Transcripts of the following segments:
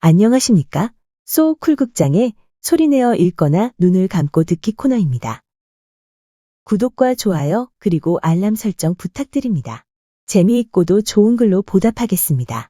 안녕하십니까? 소쿨극장의 소리내어 읽거나 눈을 감고 듣기 코너입니다. 구독과 좋아요 그리고 알람 설정 부탁드립니다. 재미있고도 좋은 글로 보답하겠습니다.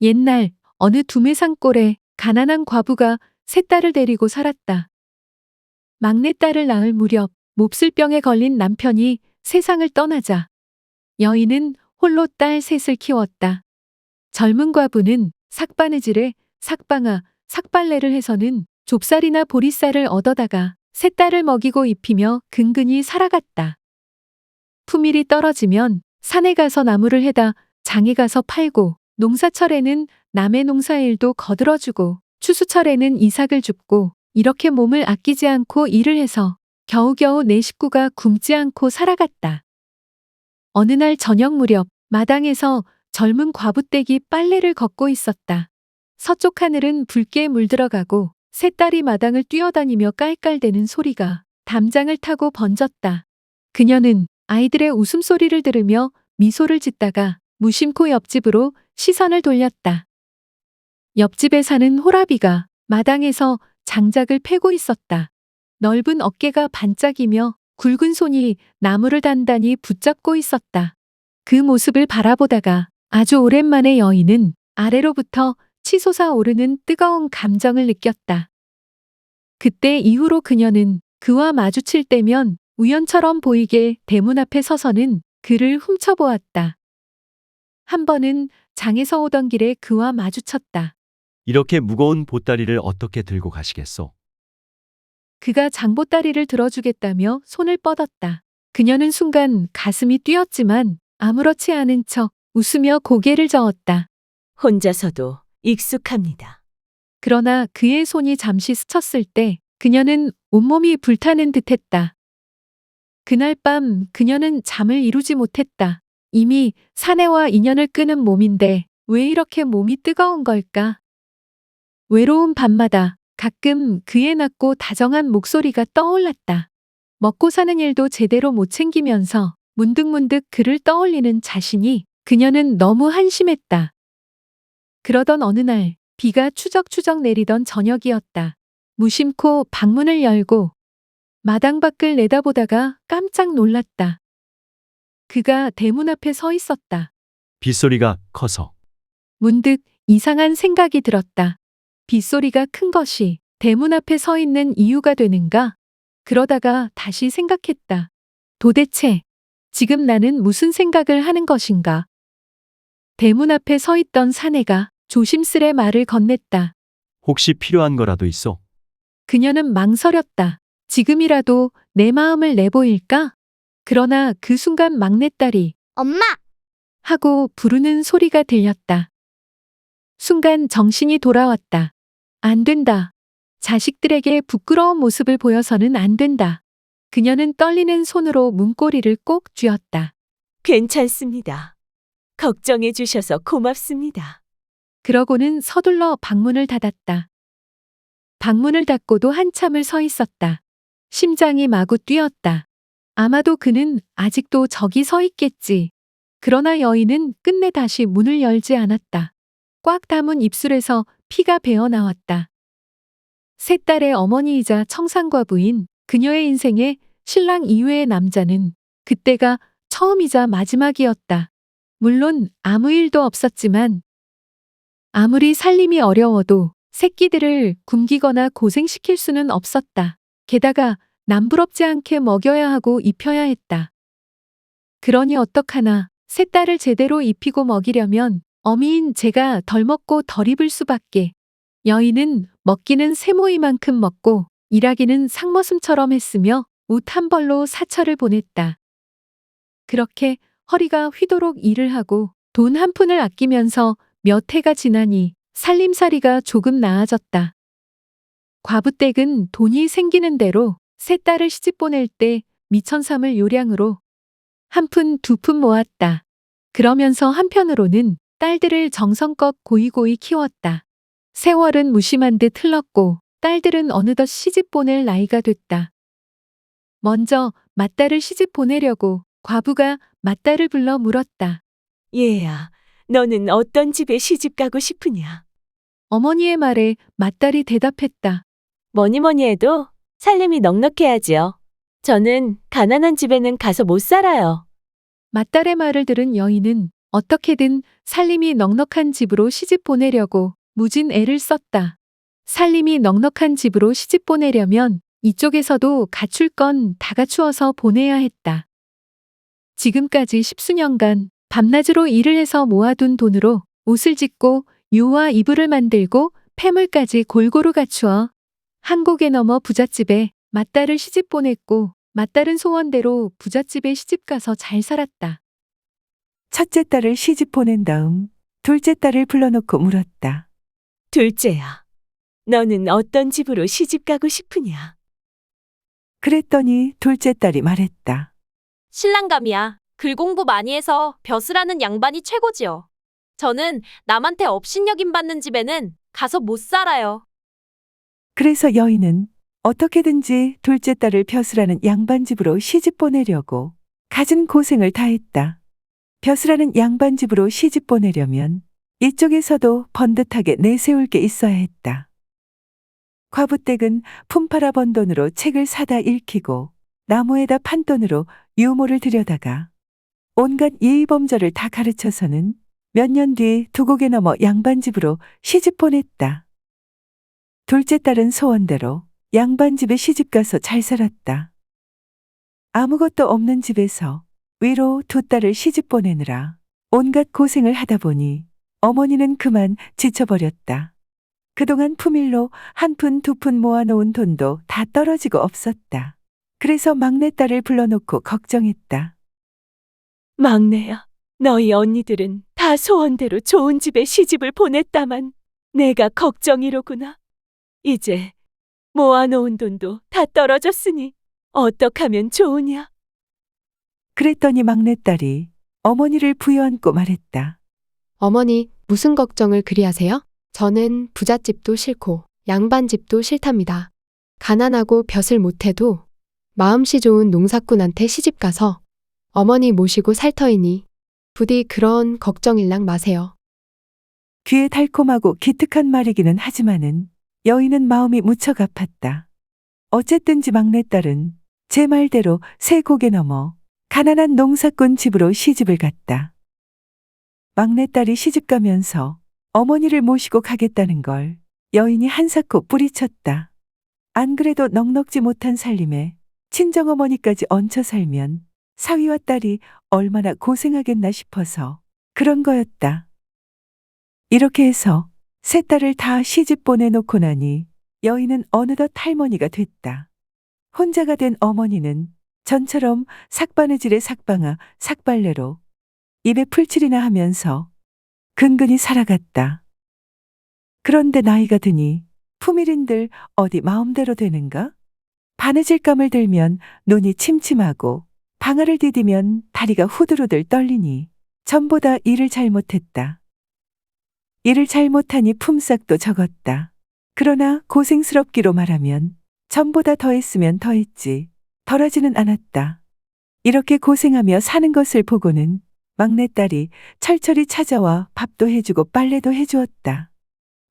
옛날 어느 두메산골에 가난한 과부가 세 딸을 데리고 살았다. 막내딸을 낳을 무렵 몹쓸병에 걸린 남편이 세상을 떠나자 여인은 홀로 딸 셋을 키웠다. 젊은 과부는 삭바느질에 삭방아, 삭발레를 해서는 좁쌀이나 보리쌀을 얻어다가 세 딸을 먹이고 입히며 근근히 살아갔다. 품일이 떨어지면 산에 가서 나무를 해다 장에 가서 팔고, 농사철에는 남의 농사일도 거들어주고, 추수철에는 이삭을 줍고, 이렇게 몸을 아끼지 않고 일을 해서 겨우겨우 네 식구가 굶지 않고 살아갔다. 어느 날 저녁 무렵 마당에서 젊은 과부댁이 빨래를 걷고 있었다. 서쪽 하늘은 붉게 물들어가고 세 딸이 마당을 뛰어다니며 깔깔대는 소리가 담장을 타고 번졌다. 그녀는 아이들의 웃음소리를 들으며 미소를 짓다가 무심코 옆집으로 시선을 돌렸다. 옆집에 사는 호라비가 마당에서 장작을 패고 있었다. 넓은 어깨가 반짝이며 굵은 손이 나무를 단단히 붙잡고 있었다. 그 모습을 바라보다가 아주 오랜만에 여인은 아래로부터 치솟아 오르는 뜨거운 감정을 느꼈다. 그때 이후로 그녀는 그와 마주칠 때면 우연처럼 보이게 대문 앞에 서서는 그를 훔쳐보았다. 한 번은 장에서 오던 길에 그와 마주쳤다. 이렇게 무거운 보따리를 어떻게 들고 가시겠소? 그가 장보따리를 들어주겠다며 손을 뻗었다. 그녀는 순간 가슴이 뛰었지만 아무렇지 않은 척 웃으며 고개를 저었다. 혼자서도 익숙합니다. 그러나 그의 손이 잠시 스쳤을 때 그녀는 온몸이 불타는 듯했다. 그날 밤 그녀는 잠을 이루지 못했다. 이미 사내와 인연을 끄는 몸인데 왜 이렇게 몸이 뜨거운 걸까? 외로운 밤마다 가끔 그의 낮고 다정한 목소리가 떠올랐다. 먹고 사는 일도 제대로 못 챙기면서 문득문득 그를 떠올리는 자신이 그녀는 너무 한심했다. 그러던 어느 날 비가 추적추적 내리던 저녁이었다. 무심코 방문을 열고 마당 밖을 내다보다가 깜짝 놀랐다. 그가 대문 앞에 서 있었다. 빗소리가 커서 문득 이상한 생각이 들었다. 빗소리가 큰 것이 대문 앞에 서 있는 이유가 되는가? 그러다가 다시 생각했다. 도대체 지금 나는 무슨 생각을 하는 것인가? 대문 앞에 서 있던 사내가 조심스레 말을 건넸다. 혹시 필요한 거라도 있어? 그녀는 망설였다. 지금이라도 내 마음을 내보일까? 그러나 그 순간 막내딸이 엄마! 하고 부르는 소리가 들렸다. 순간 정신이 돌아왔다. 안 된다. 자식들에게 부끄러운 모습을 보여서는 안 된다. 그녀는 떨리는 손으로 문고리를 꼭 쥐었다. 괜찮습니다. 걱정해 주셔서 고맙습니다. 그러고는 서둘러 방문을 닫았다. 방문을 닫고도 한참을 서 있었다. 심장이 마구 뛰었다. 아마도 그는 아직도 저기 서 있겠지. 그러나 여인은 끝내 다시 문을 열지 않았다. 꽉 담은 입술에서 피가 배어 나왔다. 세 딸의 어머니이자 청산과부인 그녀의 인생에 신랑 이외의 남자는 그때가 처음이자 마지막이었다. 물론 아무 일도 없었지만 아무리 살림이 어려워도 새끼들을 굶기거나 고생시킬 수는 없었다. 게다가 남부럽지 않게 먹여야 하고 입혀야 했다. 그러니 어떡하나 세 딸을 제대로 입히고 먹이려면 어미인 제가 덜 먹고 덜 입을 수밖에. 여인은 먹기는 세모이만큼 먹고 일하기는 상머슴처럼 했으며 옷 한 벌로 사철을 보냈다. 그렇게 허리가 휘도록 일을 하고 돈 한 푼을 아끼면서 몇 해가 지나니 살림살이가 조금 나아졌다. 과부댁은 돈이 생기는 대로 세 딸을 시집 보낼 때 미천삼을 요량으로 한 푼, 두 푼 모았다. 그러면서 한편으로는 딸들을 정성껏 고이고이 키웠다. 세월은 무심한 듯 흘렀고 딸들은 어느덧 시집 보낼 나이가 됐다. 먼저 맏딸을 시집 보내려고 과부가 맏딸을 불러 물었다. 얘야, 너는 어떤 집에 시집 가고 싶으냐? 어머니의 말에 맏딸이 대답했다. 뭐니 뭐니 해도 살림이 넉넉해야지요. 저는 가난한 집에는 가서 못 살아요. 맏딸의 말을 들은 여인은 어떻게든 살림이 넉넉한 집으로 시집 보내려고 무진 애를 썼다. 살림이 넉넉한 집으로 시집 보내려면 이쪽에서도 갖출 건 다 갖추어서 보내야 했다. 지금까지 10수년간 밤낮으로 일을 해서 모아둔 돈으로 옷을 짓고 유와 이불을 만들고 폐물까지 골고루 갖추어 한국에 넘어 부잣집에 맏딸을 시집 보냈고 맏딸은 소원대로 부잣집에 시집가서 잘 살았다. 첫째 딸을 시집 보낸 다음 둘째 딸을 불러놓고 물었다. 둘째야, 너는 어떤 집으로 시집 가고 싶으냐? 그랬더니 둘째 딸이 말했다. 신랑감이야. 글 공부 많이 해서 벼슬하는 양반이 최고지요. 저는 남한테 업신여김 받는 집에는 가서 못 살아요. 그래서 여인은 어떻게든지 둘째 딸을 벼슬하는 양반집으로 시집 보내려고 갖은 고생을 다했다. 벼슬하는 양반집으로 시집 보내려면 이쪽에서도 번듯하게 내세울 게 있어야 했다. 과부댁은 품팔아 번 돈으로 책을 사다 읽히고 나무에다 판 돈으로 유모를 들여다가 온갖 예의범절을 다 가르쳐서는 몇 년 뒤 두곡에 넘어 양반집으로 시집 보냈다. 둘째 딸은 소원대로 양반집에 시집가서 잘 살았다. 아무것도 없는 집에서 위로 두 딸을 시집 보내느라 온갖 고생을 하다 보니 어머니는 그만 지쳐버렸다. 그동안 품일로 한 푼 두 푼 모아놓은 돈도 다 떨어지고 없었다. 그래서 막내딸을 불러놓고 걱정했다. 막내야, 너희 언니들은 다 소원대로 좋은 집에 시집을 보냈다만 내가 걱정이로구나. 이제 모아놓은 돈도 다 떨어졌으니 어떡하면 좋으냐? 그랬더니 막내딸이 어머니를 부여안고 말했다. 어머니, 무슨 걱정을 그리 하세요? 저는 부잣집도 싫고 양반집도 싫답니다. 가난하고 벼슬 못해도 마음씨 좋은 농사꾼한테 시집가서 어머니 모시고 살 터이니 부디 그런 걱정일랑 마세요. 귀에 달콤하고 기특한 말이기는 하지만은 여인은 마음이 무척 아팠다. 어쨌든지 막내딸은 제 말대로 새 곡에 넘어 가난한 농사꾼 집으로 시집을 갔다. 막내딸이 시집가면서 어머니를 모시고 가겠다는 걸 여인이 한사코 뿌리쳤다. 안 그래도 넉넉지 못한 살림에 친정어머니까지 얹혀 살면 사위와 딸이 얼마나 고생하겠나 싶어서 그런 거였다. 이렇게 해서 세 딸을 다 시집 보내놓고 나니 여인은 어느덧 할머니가 됐다. 혼자가 된 어머니는 전처럼 삭바느질에 삭방아 삭발레로 입에 풀칠이나 하면서 근근히 살아갔다. 그런데 나이가 드니 품일인들 어디 마음대로 되는가? 바느질감을 들면 눈이 침침하고 방아를 디디면 다리가 후들후들 떨리니 전보다 일을 잘못했다. 일을 잘못하니 품삯도 적었다. 그러나 고생스럽기로 말하면 전보다 더했으면 더했지 덜하지는 않았다. 이렇게 고생하며 사는 것을 보고는 막내딸이 철철이 찾아와 밥도 해주고 빨래도 해주었다.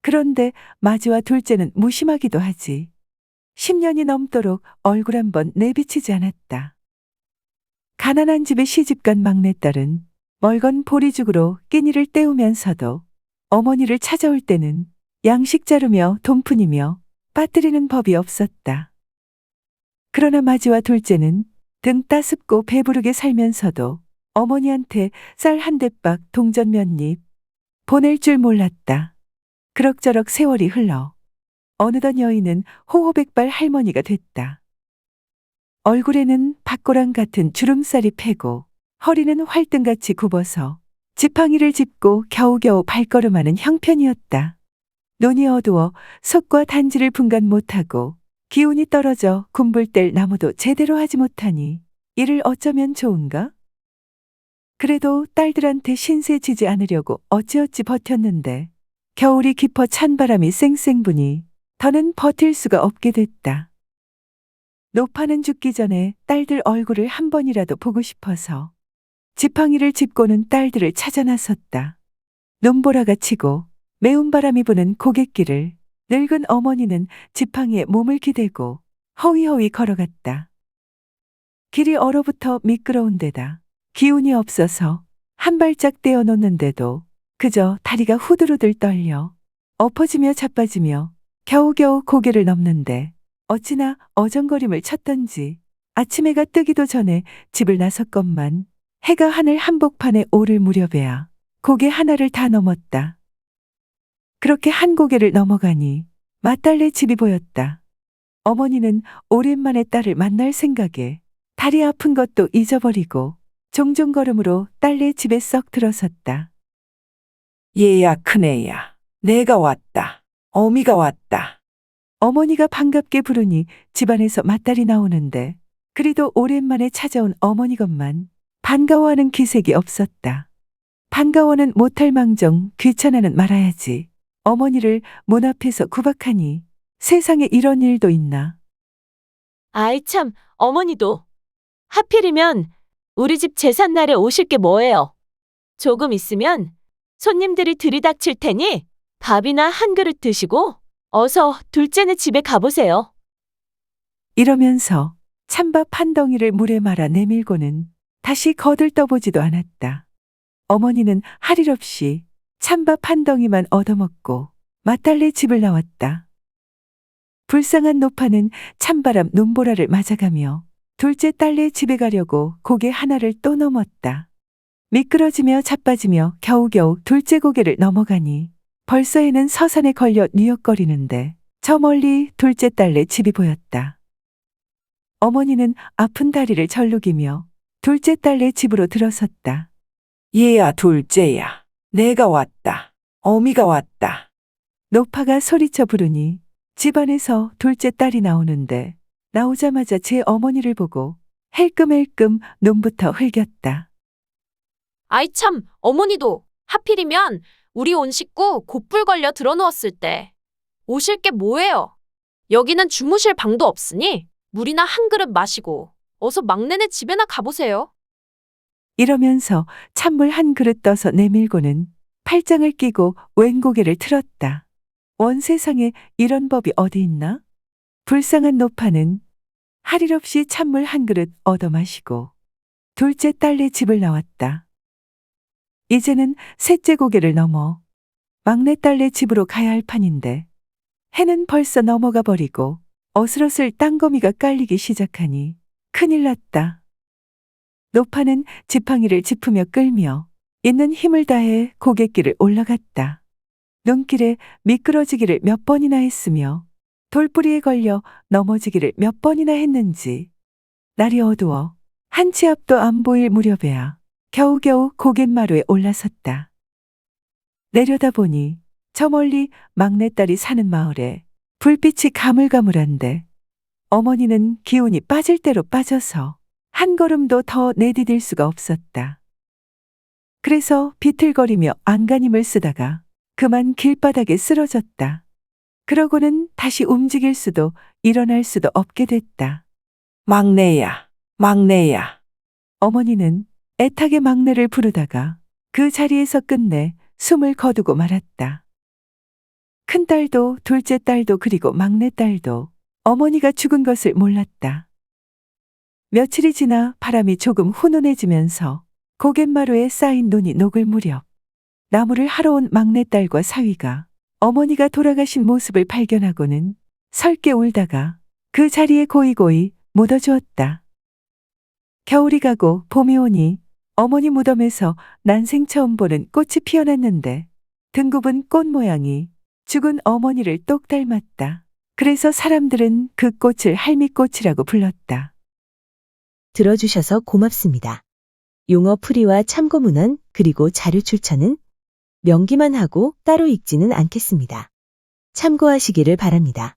그런데 마지와 둘째는 무심하기도 하지. 10년이 넘도록 얼굴 한번 내비치지 않았다. 가난한 집에 시집간 막내딸은 멀건 보리죽으로 끼니를 때우면서도 어머니를 찾아올 때는 양식 자르며 돈푼이며 빠뜨리는 법이 없었다. 그러나 마지와 둘째는 등 따습고 배부르게 살면서도 어머니한테 쌀 한 대박 동전 몇 입 보낼 줄 몰랐다. 그럭저럭 세월이 흘러 어느덧 여인은 호호백발 할머니가 됐다. 얼굴에는 박고랑 같은 주름살이 패고 허리는 활등같이 굽어서 지팡이를 짚고 겨우겨우 발걸음하는 형편이었다. 눈이 어두워 속과 단지를 분간 못하고 기운이 떨어져 군불 뗄 나무도 제대로 하지 못하니 이를 어쩌면 좋은가? 그래도 딸들한테 신세 지지 않으려고 어찌어찌 버텼는데 겨울이 깊어 찬바람이 쌩쌩 부니 더는 버틸 수가 없게 됐다. 노파는 죽기 전에 딸들 얼굴을 한 번이라도 보고 싶어서 지팡이를 짚고는 딸들을 찾아 나섰다. 눈보라가 치고 매운 바람이 부는 고갯길을 늙은 어머니는 지팡이에 몸을 기대고 허위허위 걸어갔다. 길이 얼어붙어 미끄러운 데다 기운이 없어서 한 발짝 떼어 놓는데도 그저 다리가 후들후들 떨려 엎어지며 자빠지며 겨우겨우 고개를 넘는데 어찌나 어정거림을 쳤던지 아침 해가 뜨기도 전에 집을 나섰건만 해가 하늘 한복판에 오를 무렵에야 고개 하나를 다 넘었다. 그렇게 한 고개를 넘어가니 맏딸네 집이 보였다. 어머니는 오랜만에 딸을 만날 생각에 다리 아픈 것도 잊어버리고 종종 걸음으로 딸네 집에 썩 들어섰다. 얘야 큰애야, 내가 왔다. 어미가 왔다. 어머니가 반갑게 부르니 집안에서 맏딸이 나오는데 그리도 오랜만에 찾아온 어머니건만 반가워하는 기색이 없었다. 반가워는 못할 망정 귀찮아는 말아야지. 어머니를 문 앞에서 구박하니 세상에 이런 일도 있나. 아이 참, 어머니도. 하필이면 우리 집 제삿날에 오실 게 뭐예요? 조금 있으면 손님들이 들이닥칠 테니 밥이나 한 그릇 드시고 어서 둘째네 집에 가보세요. 이러면서 찬밥 한 덩이를 물에 말아 내밀고는 다시 거들떠보지도 않았다. 어머니는 할 일 없이 찬밥 한 덩이만 얻어먹고 맏딸네 집을 나왔다. 불쌍한 노파는 찬바람 눈보라를 맞아가며 둘째 딸네 집에 가려고 고개 하나를 또 넘었다. 미끄러지며 자빠지며 겨우겨우 둘째 고개를 넘어가니 벌써 해는 서산에 걸려 뉘역거리는데 저 멀리 둘째 딸네 집이 보였다. 어머니는 아픈 다리를 절룩이며 둘째 딸네 집으로 들어섰다. 얘야 둘째야, 내가 왔다. 어미가 왔다. 노파가 소리쳐 부르니 집안에서 둘째 딸이 나오는데 나오자마자 제 어머니를 보고 헬끔헬끔 눈부터 흘겼다. 아이 참, 어머니도 하필이면 우리 온 식구 곧불 걸려 들어누웠을 때 오실 게 뭐예요? 여기는 주무실 방도 없으니 물이나 한 그릇 마시고 어서 막내네 집에나 가보세요. 이러면서 찬물 한 그릇 떠서 내밀고는 팔짱을 끼고 왼 고개를 틀었다. 원 세상에 이런 법이 어디 있나? 불쌍한 노파는 할 일 없이 찬물 한 그릇 얻어 마시고 둘째 딸네 집을 나왔다. 이제는 셋째 고개를 넘어 막내 딸네 집으로 가야 할 판인데 해는 벌써 넘어가 버리고 어슬어슬 땅거미가 깔리기 시작하니 큰일 났다. 노파는 지팡이를 짚으며 끌며 있는 힘을 다해 고갯길을 올라갔다. 눈길에 미끄러지기를 몇 번이나 했으며 돌뿌리에 걸려 넘어지기를 몇 번이나 했는지 날이 어두워 한 치 앞도 안 보일 무렵에야 겨우겨우 고갯마루에 올라섰다. 내려다보니 저 멀리 막내딸이 사는 마을에 불빛이 가물가물한데 어머니는 기운이 빠질 대로 빠져서 한 걸음도 더 내디딜 수가 없었다. 그래서 비틀거리며 안간힘을 쓰다가 그만 길바닥에 쓰러졌다. 그러고는 다시 움직일 수도 일어날 수도 없게 됐다. 막내야, 막내야. 어머니는 애타게 막내를 부르다가 그 자리에서 끝내 숨을 거두고 말았다. 큰딸도 둘째 딸도 그리고 막내딸도 어머니가 죽은 것을 몰랐다. 며칠이 지나 바람이 조금 훈훈해지면서 고갯마루에 쌓인 눈이 녹을 무렵 나무를 하러 온 막내딸과 사위가 어머니가 돌아가신 모습을 발견하고는 설게 울다가 그 자리에 고이고이 묻어주었다. 겨울이 가고 봄이 오니 어머니 무덤에서 난생 처음 보는 꽃이 피어났는데 등 굽은 꽃 모양이 죽은 어머니를 똑 닮았다. 그래서 사람들은 그 꽃을 할미꽃이라고 불렀다. 들어주셔서 고맙습니다. 용어 풀이와 참고 문헌 그리고 자료 출처는 명기만 하고 따로 읽지는 않겠습니다. 참고하시기를 바랍니다.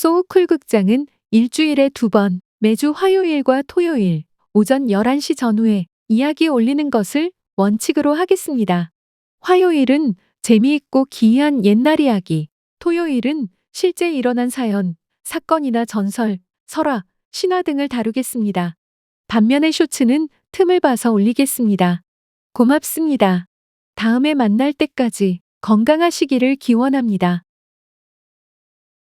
소우쿨 극장은 일주일에 2번, 매주 화요일과 토요일, 오전 11시 전후에 이야기 올리는 것을 원칙으로 하겠습니다. 화요일은 재미있고 기이한 옛날 이야기, 토요일은 실제 일어난 사연, 사건이나 전설, 설화, 신화 등을 다루겠습니다. 반면에 쇼츠는 틈을 봐서 올리겠습니다. 고맙습니다. 다음에 만날 때까지 건강하시기를 기원합니다.